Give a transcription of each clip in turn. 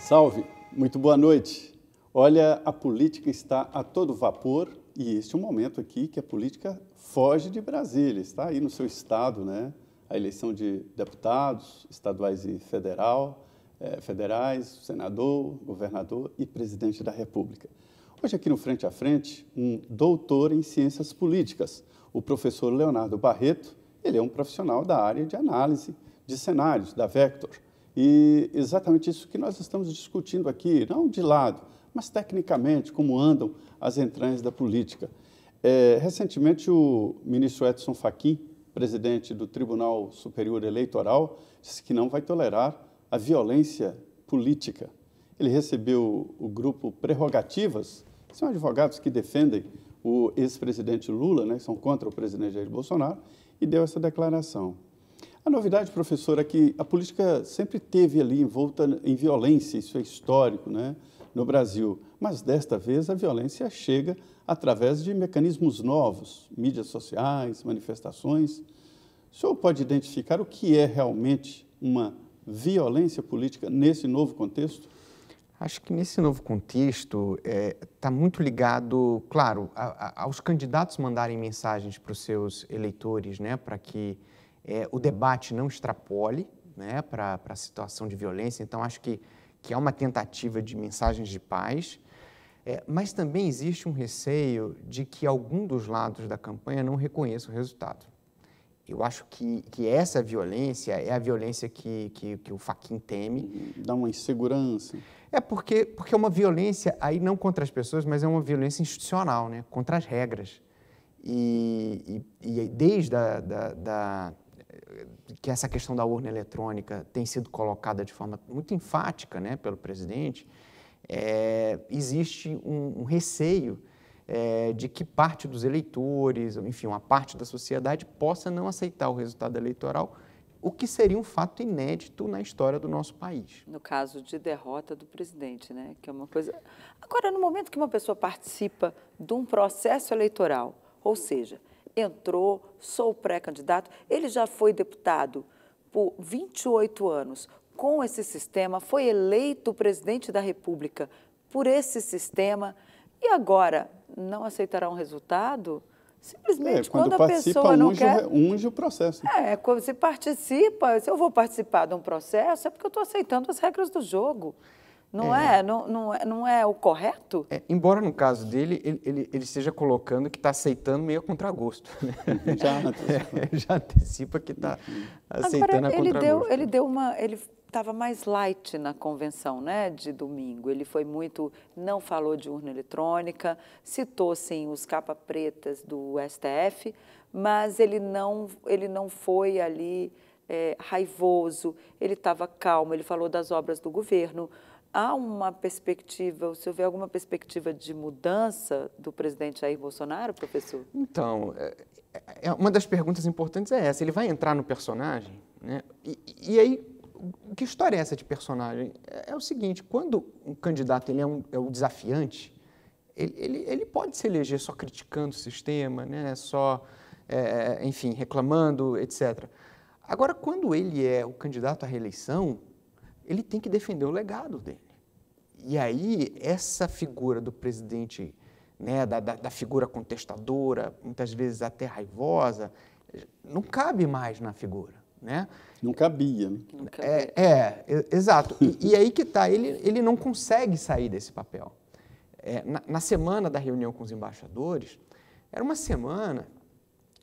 Salve, muito boa noite. Olha, a política está a todo vapor e este é um momento aqui que a política foge de Brasília, está aí no seu estado, né? A eleição de deputados estaduais e federais, senador, governador e presidente da República. Hoje aqui no Frente a Frente, um doutor em ciências políticas, o professor Leonardo Barreto. Ele é um profissional da área de análise de cenários, da Vector. E exatamente isso que nós estamos discutindo aqui, não de lado, mas tecnicamente, como andam as entranhas da política. Recentemente, o ministro Edson Fachin, presidente do Tribunal Superior Eleitoral, disse que não vai tolerar a violência política. Ele recebeu o grupo Prerrogativas, que são advogados que defendem o ex-presidente Lula, né, são contra o presidente Jair Bolsonaro, e deu essa declaração. A novidade, professor, é que a política sempre teve ali envolta em violência, isso é histórico, né, no Brasil. Mas, desta vez, a violência chega através de mecanismos novos, mídias sociais, manifestações. O senhor pode identificar o que é realmente uma violência política nesse novo contexto? Acho que nesse novo contexto está muito ligado, claro, aos candidatos mandarem mensagens para os seus eleitores, né, para que o debate não extrapole, né, para a situação de violência. Então, acho que há uma tentativa de mensagens de paz, mas também existe um receio de que algum dos lados da campanha não reconheça o resultado. Eu acho que essa violência é a violência que o Fachin teme. Dá uma insegurança. Porque é uma violência, aí não contra as pessoas, mas é uma violência institucional, né? Contra as regras. E desde que essa questão da urna eletrônica tem sido colocada de forma muito enfática, né, pelo presidente, existe um receio de que parte dos eleitores, enfim, uma parte da sociedade possa não aceitar o resultado eleitoral, o que seria um fato inédito na história do nosso país. No caso de derrota do presidente, né? Que é uma coisa... Agora, no momento que uma pessoa participa de um processo eleitoral, ou seja, entrou, sou pré-candidato, ele já foi deputado por 28 anos com esse sistema, foi eleito presidente da República por esse sistema e agora não aceitará um resultado? Simplesmente, quando a pessoa não quer... unge o processo. Quando você participa, se eu vou participar de um processo, é porque eu estou aceitando as regras do jogo. Não é o correto? Embora, no caso dele, ele esteja colocando que está aceitando meio a contragosto. Né? Já antecipa que está aceitando a contragosto. Ele estava mais light na convenção, né, de domingo. Ele foi muito, não falou de urna eletrônica, citou, sim, os capa-pretas do STF, mas ele não foi ali raivoso, ele estava calmo, ele falou das obras do governo. Há uma perspectiva, o senhor vê alguma perspectiva de mudança do presidente Jair Bolsonaro, professor? Então, uma das perguntas importantes é essa, ele vai entrar no personagem, né? E aí, que história é essa de personagem? É o seguinte, quando um candidato ele é o desafiante, ele pode se eleger só criticando o sistema, né? Só, enfim, reclamando, etc. Agora, quando ele é o candidato à reeleição, ele tem que defender o legado dele. E aí, essa figura do presidente, né, da figura contestadora, muitas vezes até raivosa, não cabe mais na figura, né? Não cabia. Né? Exato. E aí que está, ele não consegue sair desse papel. Na semana da reunião com os embaixadores, era uma semana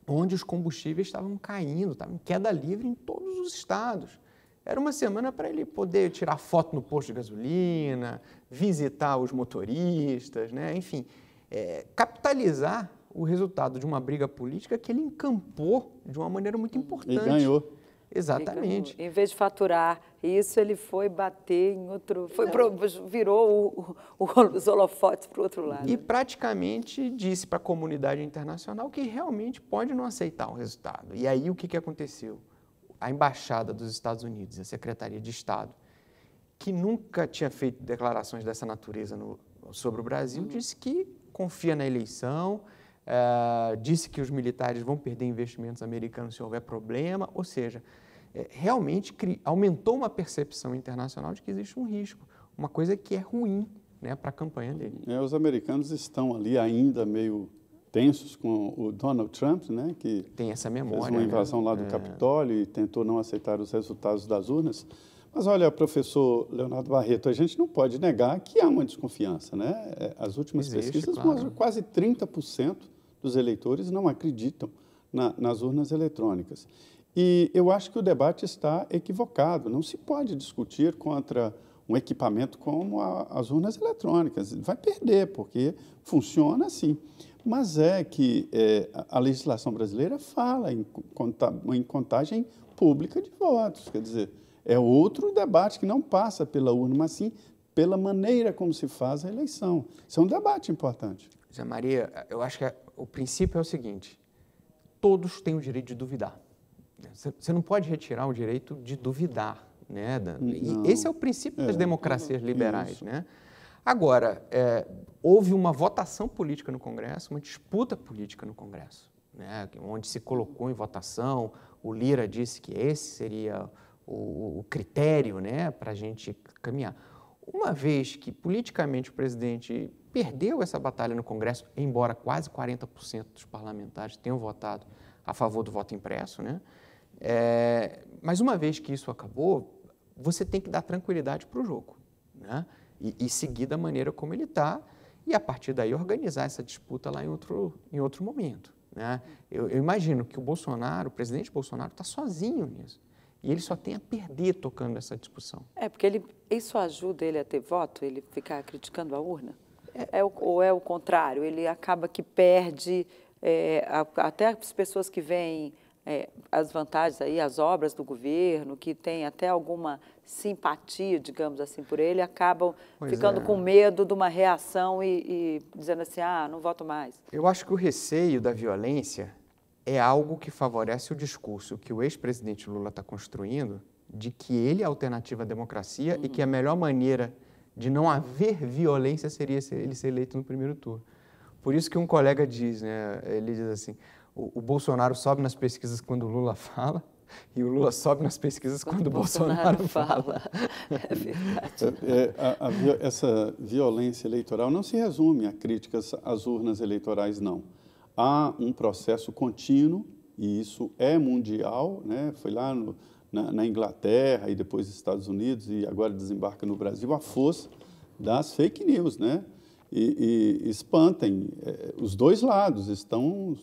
onde os combustíveis estavam caindo, estavam em queda livre em todos os estados. Era uma semana para ele poder tirar foto no posto de gasolina, visitar os motoristas, né? Enfim, capitalizar o resultado de uma briga política que ele encampou de uma maneira muito importante. E ganhou. Exatamente. Em vez de faturar isso, ele foi bater em outro... virou os holofotes para o outro lado. E praticamente disse para a comunidade internacional que realmente pode não aceitar o resultado. E aí o que aconteceu? A Embaixada dos Estados Unidos, a Secretaria de Estado, que nunca tinha feito declarações dessa natureza sobre o Brasil, disse que confia na eleição, disse que os militares vão perder investimentos americanos se houver problema, ou seja, realmente aumentou uma percepção internacional de que existe um risco. uma coisa que é ruim, né, para a campanha dele. Os americanos estão ali ainda meio tensos com o Donald Trump, né, que tem essa memória, fez uma invasão lá do Capitólio e tentou não aceitar os resultados das urnas. Mas olha, professor Leonardo Barreto, a gente não pode negar que há uma desconfiança, né? As últimas pesquisas mostram que quase 30% dos eleitores não acreditam nas urnas eletrônicas. E eu acho que o debate está equivocado. Não se pode discutir contra um equipamento como as urnas eletrônicas. Vai perder, porque funciona assim. Mas é que a legislação brasileira fala em contagem pública de votos. Quer dizer, é outro debate que não passa pela urna, mas sim pela maneira como se faz a eleição. Isso é um debate importante. Zé Maria, eu acho que o princípio é o seguinte: todos têm o direito de duvidar. Você não pode retirar o direito de duvidar, né? E esse é o princípio das democracias liberais, né? Agora, houve uma votação política no Congresso, uma disputa política no Congresso, né? Onde se colocou em votação, o Lira disse que esse seria o critério, né, para a gente caminhar. Uma vez que politicamente o presidente perdeu essa batalha no Congresso, embora quase 40% dos parlamentares tenham votado a favor do voto impresso, né? Mas uma vez que isso acabou, você tem que dar tranquilidade para o jogo, né? E seguir da maneira como ele está, e a partir daí organizar essa disputa lá em outro momento, né? Eu imagino que o presidente Bolsonaro está sozinho nisso, e ele só tem a perder tocando nessa discussão. Porque isso ajuda ele a ter voto, ele ficar criticando a urna? Ou é o contrário, ele acaba que perde até as pessoas que veem as vantagens aí, as obras do governo, que têm até alguma simpatia, digamos assim, por ele, acabam ficando com medo de uma reação e dizendo assim, não voto mais. Eu acho que o receio da violência é algo que favorece o discurso que o ex-presidente Lula está construindo de que ele é a alternativa à democracia e que a melhor maneira de não haver violência seria ele ser eleito no primeiro turno. Por isso que um colega diz, né, ele diz assim, o Bolsonaro sobe nas pesquisas quando o Lula fala e o Lula sobe nas pesquisas quando o Bolsonaro fala. É verdade. Essa violência eleitoral não se resume a críticas às urnas eleitorais, não. Há um processo contínuo, e isso é mundial, né? Foi lá na Inglaterra e depois nos Estados Unidos e agora desembarca no Brasil, a força das fake news, né? E espantem. Os dois lados estão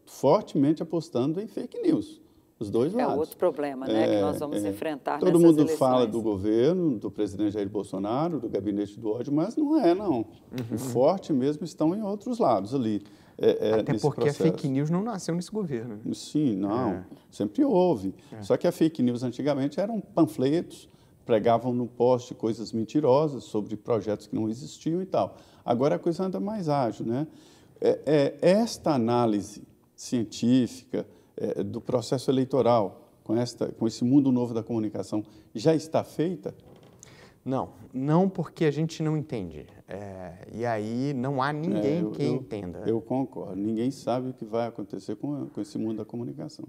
fortemente apostando em fake news, os dois lados. É outro problema, né, que nós vamos enfrentar nessas eleições. Todo mundo eleições. fala do governo, do presidente Jair Bolsonaro, do gabinete do ódio, mas não é, não. O forte mesmo estão em outros lados ali. Até porque processo. A fake news não nasceu nesse governo. Sim, não. Sempre houve. Só que a fake news antigamente eram panfletos, pregavam no poste coisas mentirosas sobre projetos que não existiam e tal. Agora a coisa anda mais ágil, né? Esta análise científica do processo eleitoral, com esse mundo novo da comunicação, já está feita? Não porque a gente não entende. E aí não há ninguém que entenda. Eu concordo. Ninguém sabe o que vai acontecer com esse mundo da comunicação.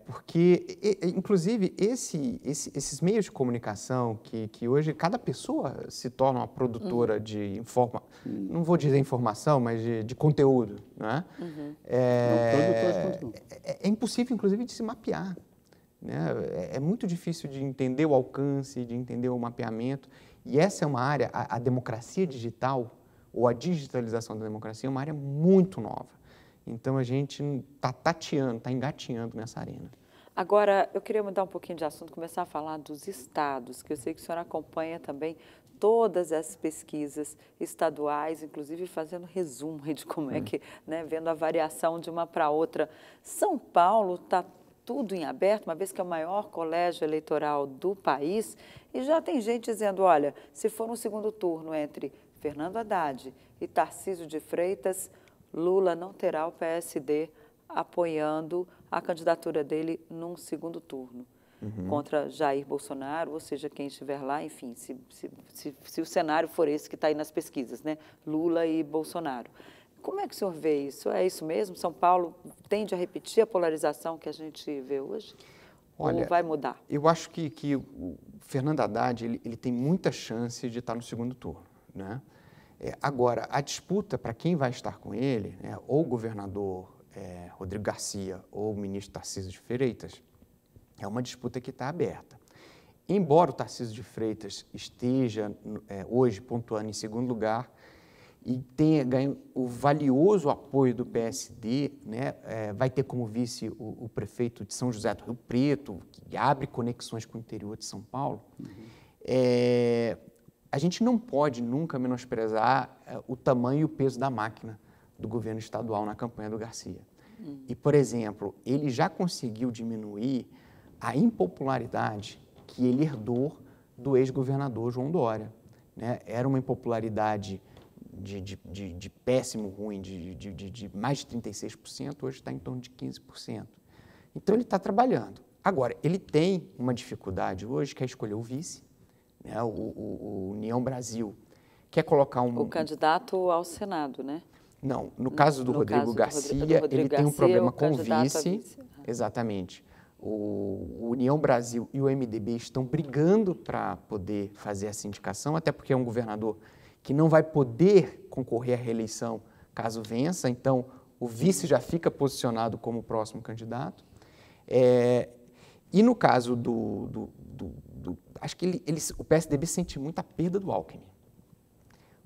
Porque, inclusive, esses meios de comunicação que hoje cada pessoa se torna uma produtora de informação, não vou dizer informação, mas de conteúdo, né? Produtor de conteúdo. É impossível, inclusive, de se mapear. Né? É muito difícil de entender o alcance, de entender o mapeamento. E essa é uma área, a democracia digital, ou a digitalização da democracia, é uma área muito nova. Então, a gente está tateando, está engatinhando nessa arena. Agora, eu queria mudar um pouquinho de assunto, começar a falar dos estados, que eu sei que o senhor acompanha também todas essas pesquisas estaduais, inclusive fazendo resumo de como é que, né, vendo a variação de uma para outra. São Paulo está tudo em aberto, uma vez que é o maior colégio eleitoral do país, e já tem gente dizendo, olha, se for um segundo turno entre Fernando Haddad e Tarcísio de Freitas, Lula não terá o PSD apoiando a candidatura dele num segundo turno contra Jair Bolsonaro, ou seja, quem estiver lá, enfim, se o cenário for esse que está aí nas pesquisas, né? Lula e Bolsonaro. Como é que o senhor vê isso? É isso mesmo? São Paulo tende a repetir a polarização que a gente vê hoje? Olha, ou vai mudar? Eu acho que o Fernando Haddad ele tem muita chance de estar no segundo turno, né? Agora, a disputa para quem vai estar com ele, né, ou o governador Rodrigo Garcia ou o ministro Tarcísio de Freitas, é uma disputa que está aberta. Embora o Tarcísio de Freitas esteja hoje pontuando em segundo lugar e tenha ganho o valioso apoio do PSD, né, vai ter como vice o prefeito de São José do Rio Preto, que abre conexões com o interior de São Paulo. A gente não pode nunca menosprezar o tamanho e o peso da máquina do governo estadual na campanha do Garcia. E, por exemplo, ele já conseguiu diminuir a impopularidade que ele herdou do ex-governador João Dória, né? Era uma impopularidade de péssimo ruim, de mais de 36%, hoje está em torno de 15%. Então, ele está trabalhando. Agora, ele tem uma dificuldade hoje, que é escolher o vice, né? O União Brasil quer colocar o candidato ao Senado, né? Não, no caso do Rodrigo Garcia, ele tem um problema com o vice. Exatamente. O União Brasil e o MDB estão brigando para poder fazer essa indicação, até porque é um governador que não vai poder concorrer à reeleição caso vença, então o vice já fica posicionado como próximo candidato. E no caso acho que o PSDB sente muito a perda do Alckmin,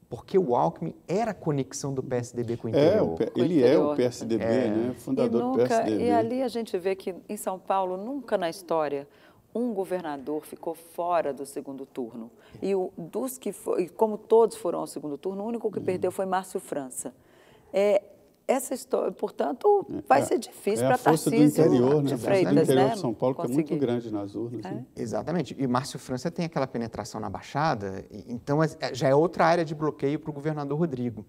porque o Alckmin era a conexão do PSDB com o interior. Ele é o PSDB, né? Fundador do PSDB. E ali a gente vê que em São Paulo, nunca na história, um governador ficou fora do segundo turno. E como todos foram ao segundo turno, o único que perdeu foi Márcio França. Essa história, portanto, vai ser difícil para Tarcísio de Freitas, do interior de São Paulo, que é muito grande nas urnas. Né? Exatamente. E Márcio França tem aquela penetração na Baixada, então já é outra área de bloqueio para o governador Rodrigo.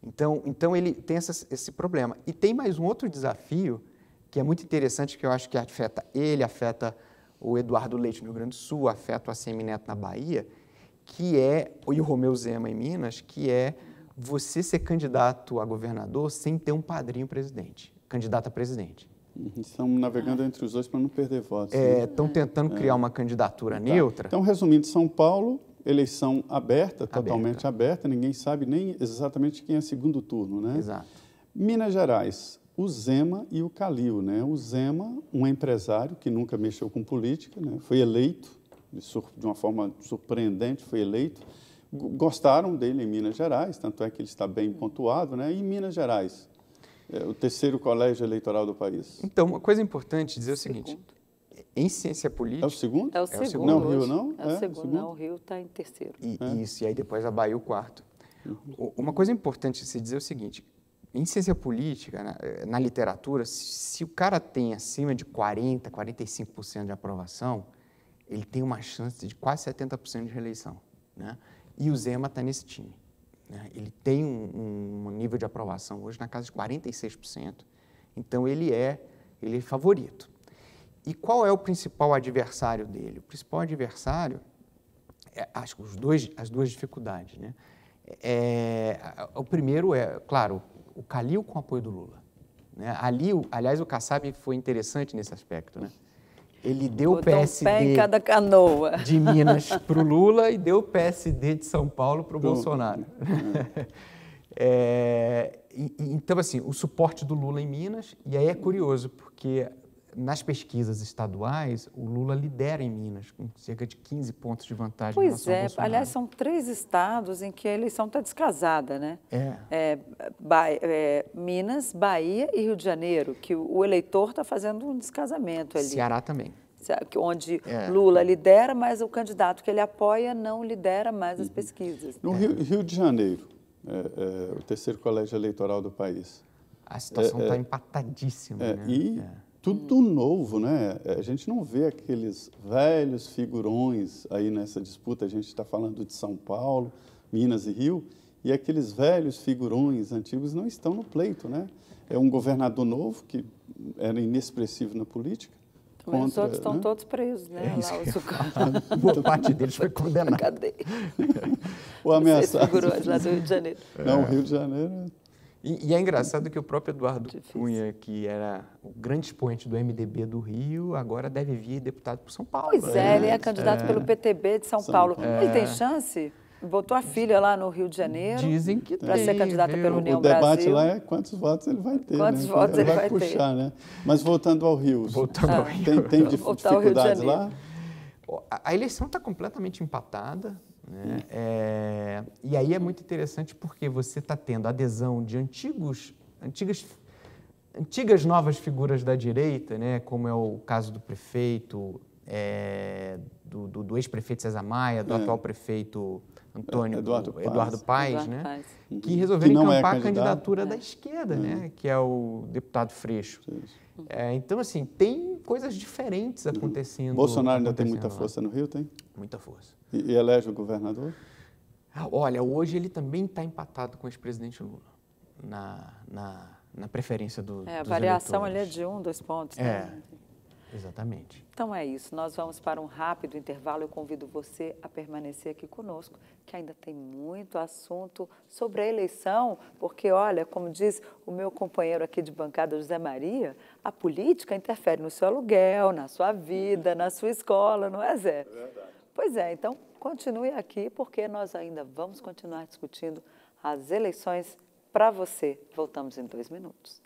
Então ele tem esse problema. E tem mais um outro desafio, que é muito interessante, que eu acho que afeta o Eduardo Leite no Rio Grande do Sul, afeta o ACM Neto na Bahia, e o Romeu Zema em Minas, que é você ser candidato a governador sem ter um padrinho presidente, candidato a presidente. Estamos navegando entre os dois para não perder votos. Estão tentando criar uma candidatura neutra. Então, resumindo, São Paulo, eleição aberta, totalmente aberta, ninguém sabe nem exatamente quem é segundo turno, né? Exato. Minas Gerais, o Zema e o Calil, né? O Zema, um empresário que nunca mexeu com política, né? Foi eleito, de uma forma surpreendente, foi eleito. Gostaram dele em Minas Gerais, tanto é que ele está bem pontuado, né? E em Minas Gerais, o terceiro colégio eleitoral do país. Então, uma coisa importante dizer o seguinte, em ciência política... É o segundo? É o segundo. Não, o Rio não? É o segundo, não, o Rio está em terceiro. Isso, e aí depois a Bahia o quarto. Uma coisa importante se dizer o seguinte, em ciência política, na literatura, se o cara tem acima de 40%, 45% de aprovação, ele tem uma chance de quase 70% de reeleição, né? E o Zema está nesse time, né? Ele tem um nível de aprovação hoje na casa de 46%, então ele é favorito. E qual é o principal adversário dele? O principal adversário, acho que as duas dificuldades, né? O primeiro claro, o Calil com o apoio do Lula, né? Aliás, o Kassab foi interessante nesse aspecto, né? Ele deu o PSD pé em cada canoa de Minas para o Lula e deu o PSD de São Paulo para o Bolsonaro. Então, assim, o suporte do Lula em Minas, e aí é curioso, porque nas pesquisas estaduais, o Lula lidera em Minas, com cerca de 15 pontos de vantagem em relação ao Bolsonaro. Aliás, são 3 estados em que a eleição está descasada, né? Minas, Bahia e Rio de Janeiro, que o eleitor está fazendo um descasamento ali. Ceará também. Onde Lula lidera, mas o candidato que ele apoia não lidera mais as pesquisas. No Rio de Janeiro, o terceiro colégio eleitoral do país. A situação está empatadíssima, né? Tudo novo, né? A gente não vê aqueles velhos figurões aí nessa disputa. A gente está falando de São Paulo, Minas e Rio, e aqueles velhos figurões antigos não estão no pleito, né? É um governador novo que era inexpressivo na política. Os outros estão todos presos, né? Boa parte deles foi condenada. Cadê? Ou ameaçado. Figurões lá do Rio de Janeiro. Não, o Rio de Janeiro... E é engraçado que o próprio Eduardo Cunha, que era o grande expoente do MDB do Rio, agora deve vir deputado por São Paulo. Pois é, ele é candidato pelo PTB de São Paulo. Ele tem chance? Botou a filha lá no Rio de Janeiro. Dizem que para ser candidata pela União Brasil. O debate Brasil. lá é quantos votos ele vai ter. Quantos né? votos ele vai puxar, ter. Né? Mas voltando ao Rio. Ao Rio. Tem dificuldades lá? A eleição está completamente empatada. Né? E aí é muito interessante porque você está tendo adesão de antigas novas figuras da direita, né? Como é o caso do prefeito, do ex-prefeito César Maia, do atual prefeito Antônio Eduardo Paes, né? Que resolveram encampar a candidatura da esquerda, né? Que é o deputado Freixo. Então, assim, tem coisas diferentes acontecendo. Bolsonaro ainda tem muita força no Rio, tem? Muita força. E elege o governador? Olha, hoje ele também está empatado com o ex-presidente Lula na preferência dos a variação ali eleitores. é de 1, 2 pontos. Exatamente. Então é isso, nós vamos para um rápido intervalo. Eu convido você a permanecer aqui conosco, que ainda tem muito assunto sobre a eleição, porque, olha, como diz o meu companheiro aqui de bancada, José Maria, a política interfere no seu aluguel, na sua vida, na sua escola, não é, Zé? É verdade. Pois é, então continue aqui, porque nós ainda vamos continuar discutindo as eleições para você. Voltamos em 2 minutos.